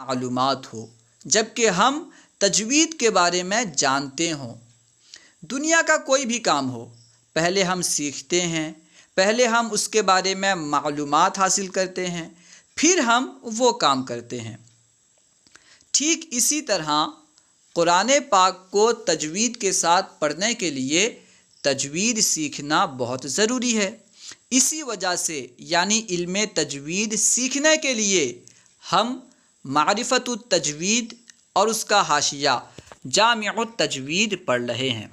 معلومات ہو، جبکہ ہم تجوید کے بارے میں جانتے ہوں۔ دنیا کا کوئی بھی کام ہو، پہلے ہم سیکھتے ہیں، پہلے ہم اس کے بارے میں معلومات حاصل کرتے ہیں، پھر ہم وہ کام کرتے ہیں۔ ٹھیک اسی طرح قرآن پاک کو تجوید کے ساتھ پڑھنے کے لیے تجوید سیکھنا بہت ضروری ہے۔ اسی وجہ سے یعنی علم تجوید سیکھنے کے لیے ہم معرفت التجوید اور اس کا حاشیہ جامع التجوید پڑھ رہے ہیں۔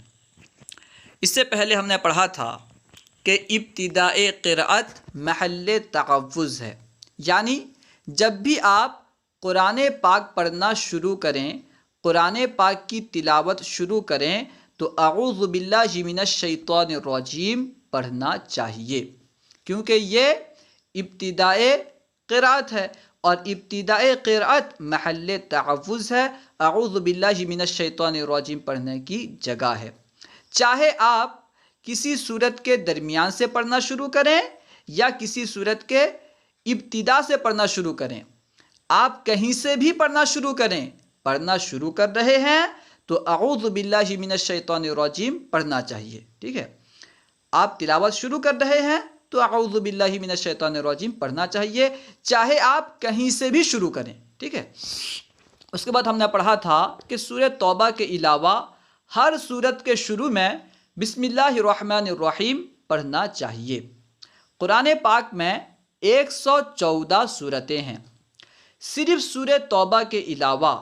اس سے پہلے ہم نے پڑھا تھا کہ ابتداء قرأت محل تحفظ ہے، یعنی جب بھی آپ قرآن پاک پڑھنا شروع کریں، قرآن پاک کی تلاوت شروع کریں تو اعوذ باللہ من الشیطان الرجیم پڑھنا چاہیے، کیونکہ یہ ابتداء قرأت ہے اور ابتداء قرأت محل تحفظ ہے۔ اعوذ باللہ من الشیطان الرجیم پڑھنے کی جگہ ہے۔ چاہے آپ کسی سورت کے درمیان سے پڑھنا شروع کریں یا کسی سورت کے ابتدا سے پڑھنا شروع کریں، آپ کہیں سے بھی پڑھنا شروع کریں، پڑھنا شروع کر رہے ہیں تو اعوذ باللہ من الشیطان الرجیم پڑھنا چاہیے، ٹھیک ہے۔ آپ تلاوت شروع کر رہے ہیں تو اعوذ باللہ من الشیطان الرجیم پڑھنا چاہیے، چاہے آپ کہیں سے بھی شروع کریں، ٹھیک ہے۔ اس کے بعد ہم نے پڑھا تھا کہ سورہ توبہ کے علاوہ ہر سورت کے شروع میں بسم اللہ الرحمن الرحیم پڑھنا چاہیے۔ قرآن پاک میں 114 سورتیں ہیں۔ صرف سورہ توبہ کے علاوہ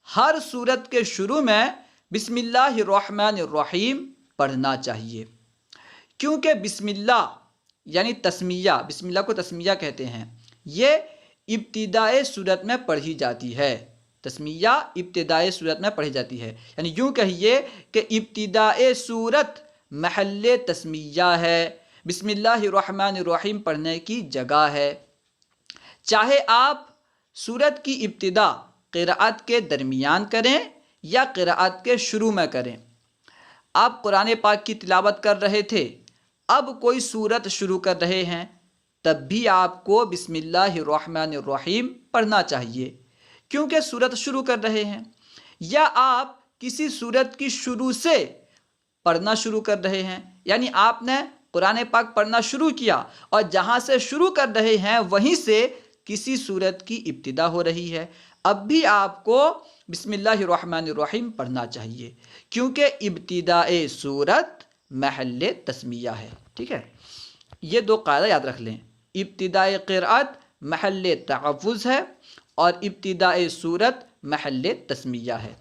ہر سورت کے شروع میں بسم اللہ الرحمن الرحیم پڑھنا چاہیے، کیونکہ بسم اللہ یعنی تسمیہ، بسم اللہ کو تسمیہ کہتے ہیں، یہ ابتدائے سورت میں پڑھی جاتی ہے۔ تسمیہ ابتدائے سورت میں پڑھی جاتی ہے، یعنی یوں کہیے کہ ابتدائے سورت محل تسمیہ ہے، بسم اللہ الرحمن الرحیم پڑھنے کی جگہ ہے۔ چاہے آپ سورت کی ابتدا قرأت کے درمیان کریں یا قرأت کے شروع میں کریں۔ آپ قرآن پاک کی تلاوت کر رہے تھے، اب کوئی سورت شروع کر رہے ہیں، تب بھی آپ کو بسم اللہ الرحمن الرحیم پڑھنا چاہیے، کیونکہ سورت شروع کر رہے ہیں۔ یا آپ کسی سورت کی شروع سے پڑھنا شروع کر رہے ہیں، یعنی آپ نے قرآن پاک پڑھنا شروع کیا اور جہاں سے شروع کر رہے ہیں وہیں سے کسی سورت کی ابتدا ہو رہی ہے، اب بھی آپ کو بسم اللہ الرحمن الرحیم پڑھنا چاہیے، کیونکہ ابتداء سورت محل تسمیہ ہے، ٹھیک ہے۔ یہ دو قاعدہ یاد رکھ لیں، ابتداء قرأت محل تحفظ ہے اور ابتداء سورت محل تسمیہ ہے۔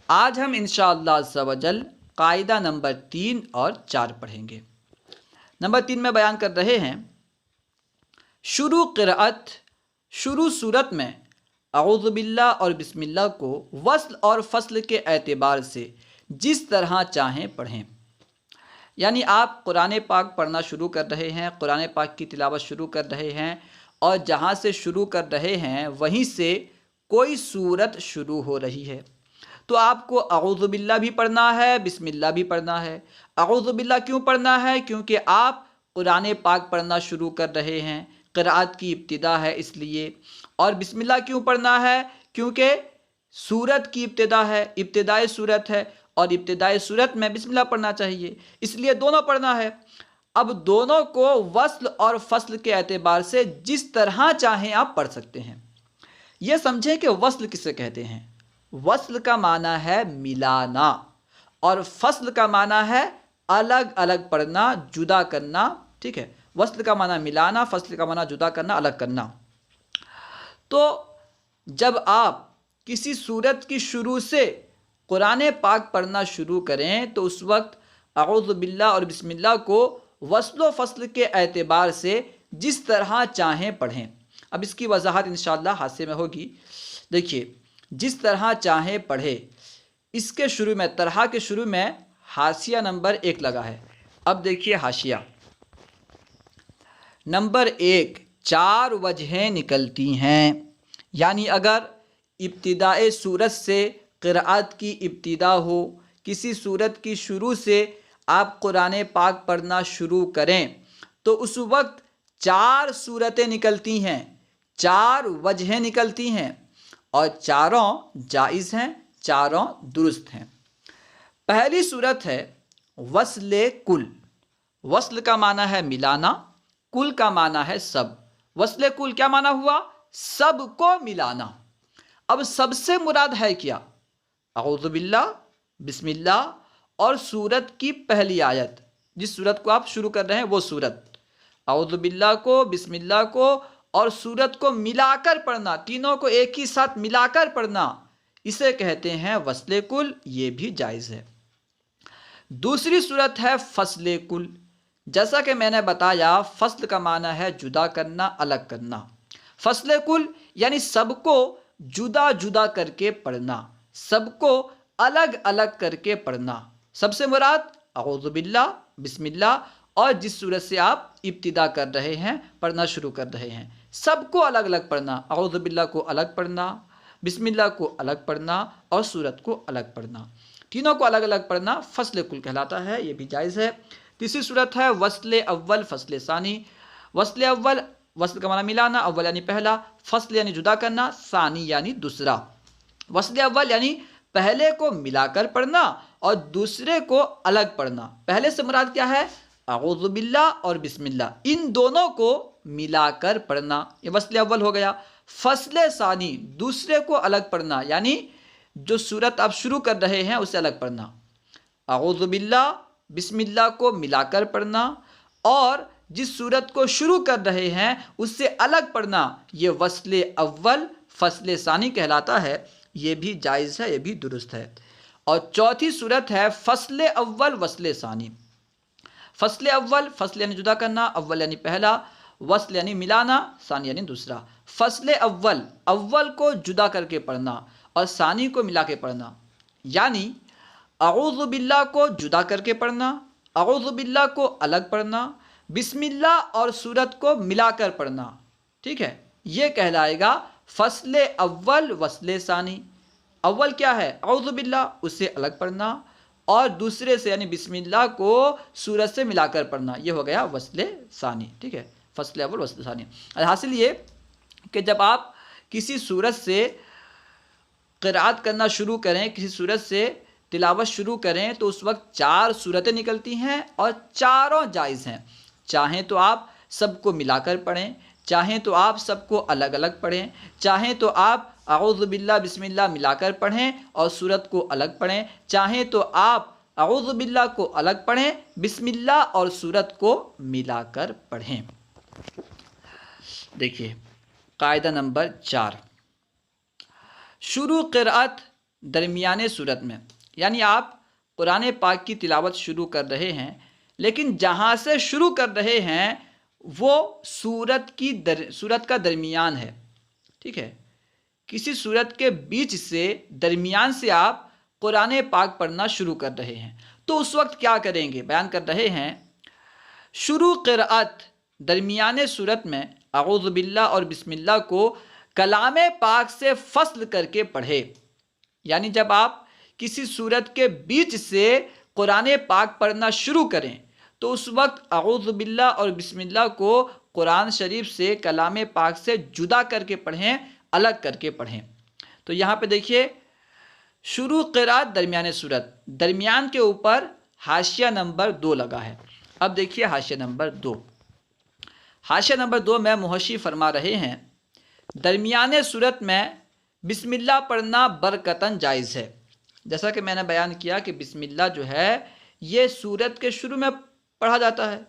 آج ہم انشاءاللہ عز و جل قاعدہ نمبر 3 اور 4 پڑھیں گے۔ نمبر 3 میں بیان کر رہے ہیں، شروع قرأت، شروع صورت میں اعوذ باللہ اور بسم اللہ کو وصل اور فصل کے اعتبار سے جس طرح چاہیں پڑھیں۔ یعنی آپ قرآن پاک پڑھنا شروع کر رہے ہیں، قرآن پاک کی تلاوت شروع کر رہے ہیں اور جہاں سے شروع کر رہے ہیں وہیں سے کوئی سورت شروع ہو رہی ہے، تو آپ کو اعوذ باللہ بھی پڑھنا ہے، بسم اللہ بھی پڑھنا ہے۔ اعوذ باللہ کیوں پڑھنا ہے؟ کیونکہ آپ قرآن پاک پڑھنا شروع کر رہے ہیں، قرآت کی ابتدا ہے اس لیے۔ اور بسم اللہ کیوں پڑھنا ہے؟ کیونکہ سورت کی ابتدا ہے، ابتدائی سورت ہے اور ابتدائی سورت میں بسم اللہ پڑھنا چاہیے، اس لیے دونوں پڑھنا ہے۔ اب دونوں کو وصل اور فصل کے اعتبار سے جس طرح چاہیں آپ پڑھ سکتے ہیں۔ یہ سمجھیں کہ وصل کسے کہتے ہیں۔ وصل کا معنی ہے ملانا اور فصل کا معنی ہے الگ الگ پڑھنا، جدا کرنا، ٹھیک ہے۔ وصل کا معنی ملانا، فصل کا معنی جدا کرنا، الگ کرنا۔ تو جب آپ کسی سورت کی شروع سے قرآن پاک پڑھنا شروع کریں تو اس وقت اعوذ باللہ اور بسم اللہ کو وصل و فصل کے اعتبار سے جس طرح چاہیں پڑھیں۔ اب اس کی وضاحت انشاءاللہ حاشیے میں ہوگی۔ دیکھیے، جس طرح چاہیں پڑھے، اس کے شروع میں، طرح کے شروع میں حاشیہ نمبر 1 لگا ہے۔ اب دیکھیے حاشیہ نمبر 1، 4 وجہیں نکلتی ہیں، یعنی اگر ابتداء سورت سے قرأت کی ابتدا ہو، کسی سورت کی شروع سے آپ قرآن پاک پڑھنا شروع کریں تو اس وقت 4 صورتیں نکلتی ہیں۔ 4 وجہیں نکلتی ہیں اور چاروں جائز ہیں، چاروں درست ہیں۔ پہلی صورت ہے وصل کل۔ وصل کا معنی ہے ملانا، کل کا معنی ہے سب۔ وصل کل کیا معنی ہوا؟ سب کو ملانا۔ اب سب سے مراد ہے کیا؟ اعوذ باللہ، بسم اللہ اور سورت کی پہلی آیت، جس سورت کو آپ شروع کر رہے ہیں وہ سورت، اعوذ باللہ کو، بسم اللہ کو اور سورت کو ملا کر پڑھنا، تینوں کو ایک ہی ساتھ ملا کر پڑھنا، اسے کہتے ہیں وصل کل، یہ بھی جائز ہے۔ دوسری صورت ہے فصل کل۔ جیسا کہ میں نے بتایا، فصل کا معنی ہے جدا کرنا، الگ کرنا۔ فصل کل یعنی سب کو جدا جدا کر کے پڑھنا، سب کو الگ الگ کر کے پڑھنا۔ سب سے مراد اعوذ باللہ، بسم اللہ اور جس صورت سے آپ ابتدا کر رہے ہیں، پڑھنا شروع کر رہے ہیں، سب کو الگ الگ پڑھنا۔ اعوذ باللہ کو الگ پڑھنا، بسم اللہ کو الگ پڑھنا اور سورت کو الگ پڑھنا، تینوں کو الگ الگ پڑھنا فصل کل کہلاتا ہے، یہ بھی جائز ہے۔ تیسری صورت ہے وصل اول فصل ثانی۔ وصل اول، وصل کا معنی ملانا، اول یعنی پہلا، فصل یعنی جدا کرنا، ثانی یعنی دوسرا۔ وصل اول یعنی پہلے کو ملا کر پڑھنا اور دوسرے کو الگ پڑھنا۔ پہلے سے مراد کیا ہے؟ اعوذ باللہ اور بسم اللہ، ان دونوں کو ملا کر پڑھنا، یہ وصل اول ہو گیا۔ فصل ثانی، دوسرے کو الگ پڑھنا، یعنی جو سورت آپ شروع کر رہے ہیں اسے الگ پڑھنا۔ اعوذ باللہ، بسم اللہ کو ملا کر پڑھنا اور جس سورت کو شروع کر رہے ہیں اس سے الگ پڑھنا، یہ وصل اول فصل ثانی کہلاتا ہے، یہ بھی جائز ہے، یہ بھی درست ہے۔ اور چوتھی صورت ہے فصل اول وصل ثانی۔ فصل اول، فصل یعنی جدا کرنا، اول یعنی پہلا، وصل یعنی ملانا، ثانی یعنی دوسرا۔ فصل اول، اول کو جدا کر کے پڑھنا اور ثانی کو ملا کے پڑھنا، یعنی اعوذ باللہ کو جدا کر کے پڑھنا، اعوذ باللہ کو الگ پڑھنا، بسم اللہ اور سورت کو ملا کر پڑھنا، ٹھیک ہے، یہ کہلائے گا فصل اول وصل ثانی۔ اول کیا ہے؟ اعوذ باللہ، اس سے الگ پڑھنا اور دوسرے سے یعنی بسم اللہ کو سورت سے ملا کر پڑھنا، یہ ہو گیا وصل ثانی، ٹھیک ہے، فصل اول وصل ثانی۔ حاصل یہ کہ جب آپ کسی سورت سے قرأت کرنا شروع کریں، کسی سورت سے تلاوت شروع کریں تو اس وقت 4 سورتیں نکلتی ہیں اور چاروں جائز ہیں۔ چاہیں تو آپ سب کو ملا کر پڑھیں، چاہیں تو آپ سب کو الگ الگ پڑھیں، چاہیں تو آپ اعوذ باللہ بسم اللہ ملا کر پڑھیں اور سورت کو الگ پڑھیں، چاہیں تو آپ اعوذ باللہ کو الگ پڑھیں، بسم اللہ اور سورت کو ملا کر پڑھیں۔ دیکھیے قاعدہ نمبر 4، شروع قرأت درمیانے سورت میں، یعنی آپ قرآن پاک کی تلاوت شروع کر رہے ہیں لیکن جہاں سے شروع کر رہے ہیں وہ سورت کا درمیان ہے، ٹھیک ہے، کسی سورت کے بیچ سے درمیان سے آپ قرآن پاک پڑھنا شروع کر رہے ہیں تو اس وقت کیا کریں گے؟ بیان کر رہے ہیں شروع قرأت درمیانے سورت میں اعوذ باللہ اور بسم اللہ کو کلام پاک سے فصل کر کے پڑھے، یعنی جب آپ کسی سورت کے بیچ سے قرآن پاک پڑھنا شروع کریں تو اس وقت اعوذ باللہ اور بسم اللہ کو قرآن شریف سے کلام پاک سے جدا کر کے پڑھیں، الگ کر کے پڑھیں۔ تو یہاں پہ دیکھیے شروع قرأت درمیان سورت، درمیان کے اوپر حاشیہ نمبر 2 لگا ہے۔ اب دیکھیے حاشیہ نمبر 2، حاشیہ نمبر 2 میں محشی فرما رہے ہیں درمیان سورت میں بسم اللہ پڑھنا برکتاً جائز ہے۔ جیسا کہ میں نے بیان کیا کہ بسم اللہ جو ہے یہ سورت کے شروع میں پڑھا جاتا ہے،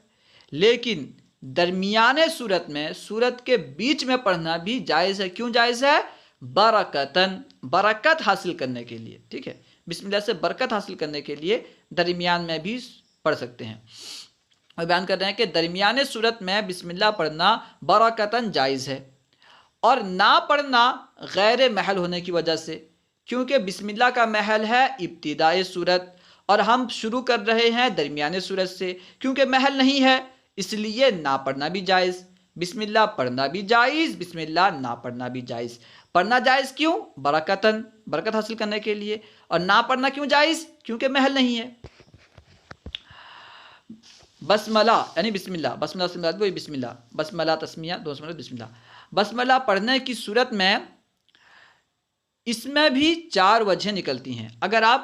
لیکن درمیان سورت میں، سورت کے بیچ میں پڑھنا بھی جائز ہے۔ کیوں جائز ہے؟ برکتاً، برکت حاصل کرنے کے لیے، ٹھیک ہے، بسم اللہ سے برکت حاصل کرنے کے لیے درمیان میں بھی پڑھ سکتے ہیں۔ اور بیان کر رہے ہیں کہ درمیان سورت میں بسم اللہ پڑھنا برکتاً جائز ہے، اور نہ پڑھنا غیر محل ہونے کی وجہ سے، کیونکہ بسم اللہ کا محل ہے ابتدائے سورت اور ہم شروع کر رہے ہیں درمیانے سورت سے، کیونکہ محل نہیں ہے اس لیے نہ پڑھنا بھی جائز، بسم اللہ پڑھنا بھی جائز، بسم اللہ نہ پڑھنا بھی جائز۔ پڑھنا جائز کیوں؟ برکتاً، برکت حاصل کرنے کے لیے، اور نہ پڑھنا کیوں جائز؟ کیونکہ محل نہیں ہے۔ بسملہ یعنی بسم اللہ، بسم اللہ سے مراد وہی بسم اللہ، بسملہ تسمیہ، دو بسم اللہ، بسملہ پڑھنے کی صورت میں اس میں بھی 4 وجہیں نکلتی ہیں۔ اگر آپ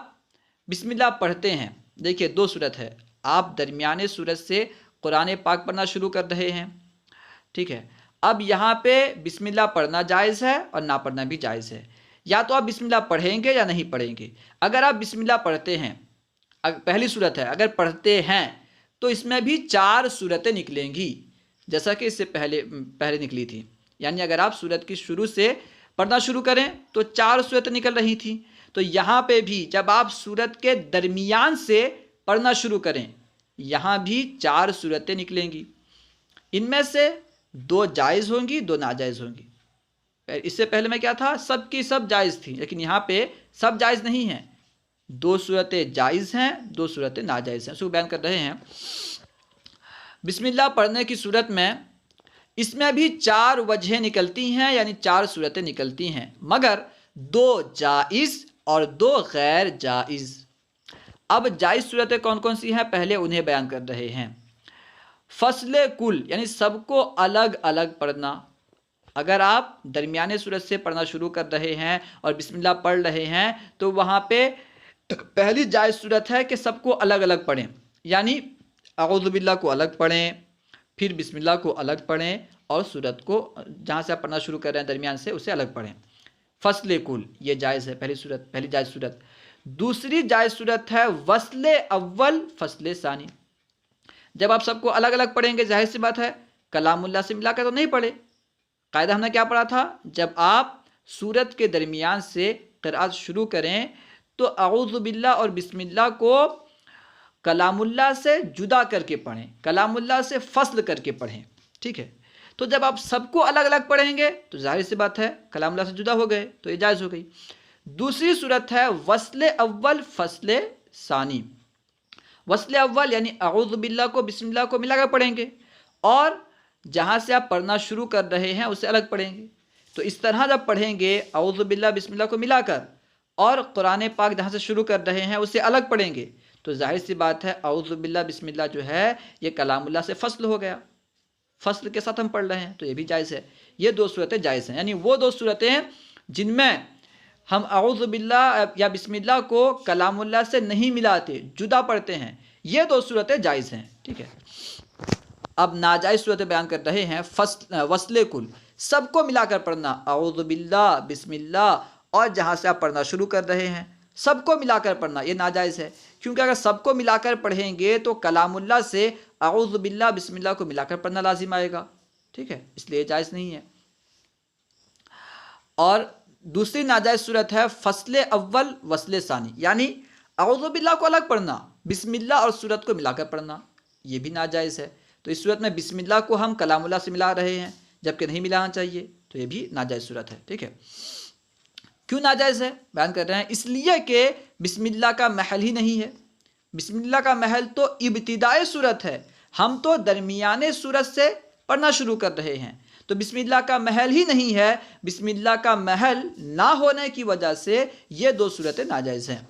بسم اللہ پڑھتے ہیں، دیکھیے 2 صورت ہے، آپ درمیانے صورت سے قرآن پاک پڑھنا شروع کر رہے ہیں، ٹھیک ہے، اب یہاں پہ بسم اللہ پڑھنا جائز ہے اور نہ پڑھنا بھی جائز ہے۔ یا تو آپ بسم اللہ پڑھیں گے یا نہیں پڑھیں گے۔ اگر آپ بسم اللہ پڑھتے ہیں، پہلی صورت ہے، اگر پڑھتے ہیں تو اس میں بھی 4 صورتیں نکلیں گی، جیسا کہ اس سے پہلے نکلی تھی۔ یعنی اگر آپ صورت کی شروع سے پڑھنا شروع کریں تو 4 صورتیں نکل رہی تھیں، تو یہاں پہ بھی جب آپ صورت کے درمیان سے پڑھنا شروع کریں، یہاں بھی 4 صورتیں نکلیں گی۔ ان میں سے 2 جائز ہوں گی، 2 ناجائز ہوں گی۔ اس سے پہلے میں کیا تھا، سب کی سب جائز تھی، لیکن یہاں پہ سب جائز نہیں ہیں، 2 صورتیں جائز ہیں، 2 صورتیں ناجائز ہیں، اس کو بیان کر رہے ہیں۔ بسم اللہ پڑھنے کی صورت میں اس میں بھی 4 وجہیں نکلتی ہیں، یعنی 4 صورتیں نکلتی ہیں، مگر 2 جائز اور 2 غیر جائز۔ اب جائز صورتیں کون کون سی ہیں، پہلے انہیں بیان کر رہے ہیں۔ فصل کل، یعنی سب کو الگ الگ پڑھنا۔ اگر آپ درمیانے صورت سے پڑھنا شروع کر رہے ہیں اور بسم اللہ پڑھ رہے ہیں تو وہاں پہ پہلی جائز صورت ہے کہ سب کو الگ الگ پڑھیں، یعنی اعوذ باللہ کو الگ پڑھیں، پھر بسم اللہ کو الگ پڑھیں، اور صورت کو جہاں سے آپ پڑھنا شروع کر رہے ہیں درمیان سے اسے الگ پڑھیں۔ فصل کل یہ جائز ہے، پہلی جائز صورت۔ دوسری جائز صورت ہے وصل اول فصل ثانی۔ جب آپ سب کو الگ الگ پڑھیں گے، ظاہر سی بات ہے کلام اللہ سے ملا کر تو نہیں پڑھے۔ قاعدہ ہم نے کیا پڑھا تھا، جب آپ سورت کے درمیان سے قرأت شروع کریں تو اعوذ باللہ اور بسم اللہ کو کلام اللہ سے جدا کر کے پڑھیں، کلام اللہ سے فصل کر کے پڑھیں، ٹھیک ہے۔ تو جب آپ سب کو الگ الگ پڑھیں گے تو ظاہر سی بات ہے کلام اللہ سے جدا ہو گئے، تو یہ جائز ہو گئی۔ دوسری صورت ہے وصل اول فصل ثانی۔ وصل اول یعنی اعوذ باللہ کو بسم اللہ کو ملا کر پڑھیں گے، اور جہاں سے آپ پڑھنا شروع کر رہے ہیں اسے الگ پڑھیں گے۔ تو اس طرح جب پڑھیں گے اعوذ باللہ بسم اللہ کو ملا کر، اور قرآن پاک جہاں سے شروع کر رہے ہیں اسے الگ پڑھیں گے، تو ظاہر سی بات ہے اعوذ باللہ بسم اللہ جو ہے یہ کلام اللہ سے فصل ہو گیا، فصل کے ساتھ ہم پڑھ رہے ہیں، تو یہ بھی جائز ہے۔ یہ 2 صورتیں جائز ہیں، یعنی وہ 2 صورتیں جن میں ہم اعوذ باللہ یا بسم اللہ کو کلام اللہ سے نہیں ملاتے، جدا پڑھتے ہیں، یہ 2 صورتیں جائز ہیں، ٹھیک ہے۔ اب ناجائز صورتیں بیان کر رہے ہیں۔ وصل کل، سب کو ملا کر پڑھنا، اعوذ باللہ بسم اللہ، اور جہاں سے آپ پڑھنا شروع کر رہے ہیں سب کو ملا کر پڑھنا، یہ ناجائز ہے، کیونکہ اگر سب کو ملا کر پڑھیں گے تو کلام اللہ سے اعوذ باللہ بسم اللہ کو ملا کر پڑھنا لازم آئے گا، ٹھیک ہے، اس لیے جائز نہیں ہے۔ اور دوسری ناجائز صورت ہے فصل اول وصل ثانی، یعنی اعوذ باللہ کو الگ پڑھنا، بسم اللہ اور صورت کو ملا کر پڑھنا، یہ بھی ناجائز ہے۔ تو اس صورت میں بسم اللہ کو ہم کلام اللہ سے ملا رہے ہیں جبکہ نہیں ملانا چاہیے، تو یہ بھی ناجائز صورت ہے، ٹھیک ہے۔ کیوں ناجائز ہے بیان کر رہے ہیں، اس لیے کہ بسم اللہ کا محل ہی نہیں ہے۔ بسم اللہ کا محل تو ابتدائی صورت ہے، ہم تو درمیانے صورت سے پڑھنا شروع کر رہے ہیں، تو بسم اللہ کا محل ہی نہیں ہے۔ بسم اللہ کا محل نہ ہونے کی وجہ سے یہ 2 صورتیں ناجائز ہیں۔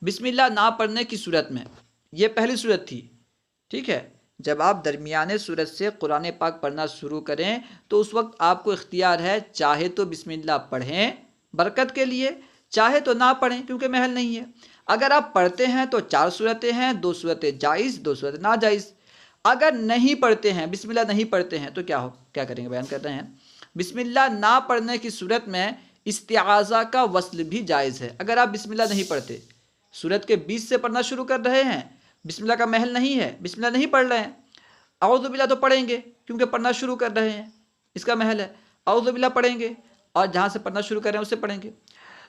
بسم اللہ نہ پڑھنے کی صورت میں، یہ پہلی صورت تھی، ٹھیک ہے، جب آپ درمیانے صورت سے قرآن پاک پڑھنا شروع کریں تو اس وقت آپ کو اختیار ہے، چاہے تو بسم اللہ پڑھیں برکت کے لیے، چاہے تو نہ پڑھیں کیونکہ محل نہیں ہے۔ اگر آپ پڑھتے ہیں تو 4 صورتیں ہیں، 2 صورتیں جائز، 2 صورتیں ناجائز۔ اگر نہیں پڑھتے ہیں، بسم اللہ نہیں پڑھتے ہیں، تو کیا کریں گے بیان کر رہے ہیں۔ بسم اللہ نہ پڑھنے کی صورت میں استعاذہ کا وصل بھی جائز ہے۔ اگر آپ بسم اللہ نہیں پڑھتے، صورت کے بیچ سے پڑھنا شروع کر رہے ہیں، بسم اللہ کا محل نہیں ہے، بسم اللہ نہیں پڑھ رہے ہیں، اعوذ باللہ تو پڑھیں گے کیونکہ پڑھنا شروع کر رہے ہیں، اس کا محل ہے، اعوذ باللہ پڑھیں گے، اور جہاں سے پڑھنا شروع کر رہے ہیں اسے پڑھیں گے۔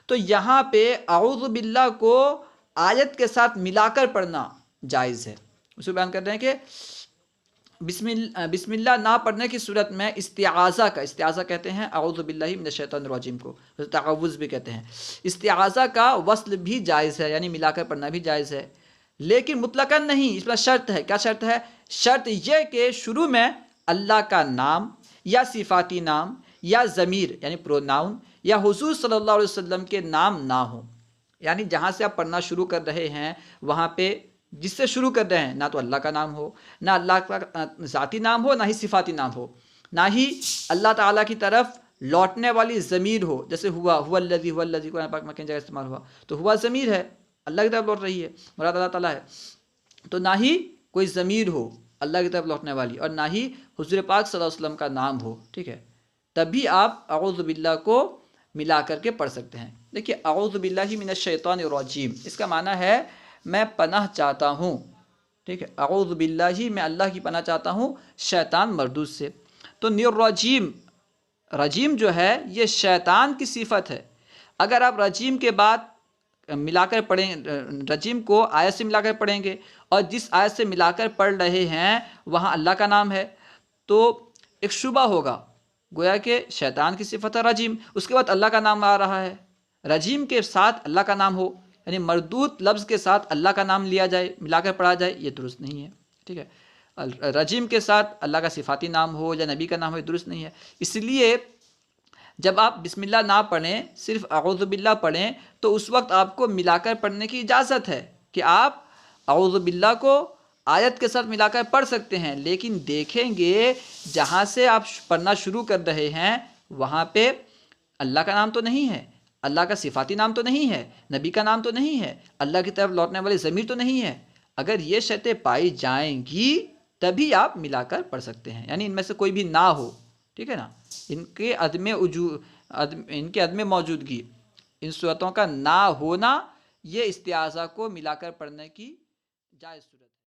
تو یہاں پہ اعوذ باللہ کو آیت کے ساتھ ملا کر پڑھنا جائز ہے۔ اسے بیان کر رہے ہیں کہ بسم اللہ نہ پڑھنے کی صورت میں استعاذہ کہتے ہیں اعوذ باللہ من الشیطان الرجیم کو، تعوذ بھی کہتے ہیں، استعاذہ کا وصل بھی جائز ہے، یعنی ملا کر پڑھنا بھی جائز ہے، لیکن مطلقاً نہیں، اس میں شرط ہے۔ کیا شرط ہے؟ شرط یہ کہ شروع میں اللہ کا نام یا صفاتی نام یا ضمیر یعنی پروناؤن یا حضور صلی اللہ علیہ وسلم کے نام نہ ہو، یعنی جہاں سے آپ پڑھنا شروع کر رہے ہیں وہاں پہ جس سے شروع کر رہے ہیں نہ تو اللہ کا نام ہو، نہ اللہ کا ذاتی نام ہو، نہ ہی صفاتی نام ہو، نہ ہی اللہ تعالیٰ کی طرف لوٹنے والی ضمیر ہو، جیسے ہوا الذی قرآن پاک میں کئی جگہ استعمال ہوا، تو ہوا ضمیر ہے، اللہ کی طرف لوٹ رہی ہے، مراد اللہ تعالیٰ ہے، تو نہ ہی کوئی ضمیر ہو اللہ کی طرف لوٹنے والی، اور نہ ہی حضور پاک صلی اللہ علیہ وسلم کا نام ہو، ٹھیک ہے، تب بھی آپ اعوذ باللہ کو ملا کر کے پڑھ سکتے ہیں۔ دیکھیے اعوذ باللہ من الشیطان الرجیم، اس کا معنی ہے میں پناہ چاہتا ہوں، ٹھیک ہے، اعوذ باللہ میں اللہ کی پناہ چاہتا ہوں شیطان مردود سے۔ تو رجیم، رجیم جو ہے یہ شیطان کی صفت ہے۔ اگر آپ رجیم کے بعد ملا کر پڑھیں، رجیم کو آیت سے ملا کر پڑھیں گے، اور جس آیت سے ملا کر پڑھ رہے ہیں وہاں اللہ کا نام ہے، تو ایک شبہ ہوگا، گویا کہ شیطان کی صفت ہے رجیم، اس کے بعد اللہ کا نام آ رہا ہے، رجیم کے ساتھ اللہ کا نام ہو، یعنی مردود لفظ کے ساتھ اللہ کا نام لیا جائے، ملا کر پڑھا جائے، یہ درست نہیں ہے، ٹھیک ہے، رجیم کے ساتھ اللہ کا صفاتی نام ہو یا نبی کا نام ہو، یہ درست نہیں ہے۔ اس لیے جب آپ بسم اللہ نہ پڑھیں، صرف اعوذ باللہ پڑھیں، تو اس وقت آپ کو ملا کر پڑھنے کی اجازت ہے کہ آپ اعوذ باللہ کو آیت کے ساتھ ملا کر پڑھ سکتے ہیں، لیکن دیکھیں گے جہاں سے آپ پڑھنا شروع کر رہے ہیں وہاں پہ اللہ کا نام تو نہیں ہے، اللہ کا صفاتی نام تو نہیں ہے، نبی کا نام تو نہیں ہے، اللہ کی طرف لوٹنے والی ضمیر تو نہیں ہے۔ اگر یہ شرطیں پائی جائیں گی تبھی آپ ملا کر پڑھ سکتے ہیں، یعنی ان میں سے کوئی بھی نہ ہو، ٹھیک ہے نا، ان کے عدم موجودگی، ان صورتوں کا نہ ہونا، یہ استعاذہ کو ملا کر پڑھنے کی جائز صورت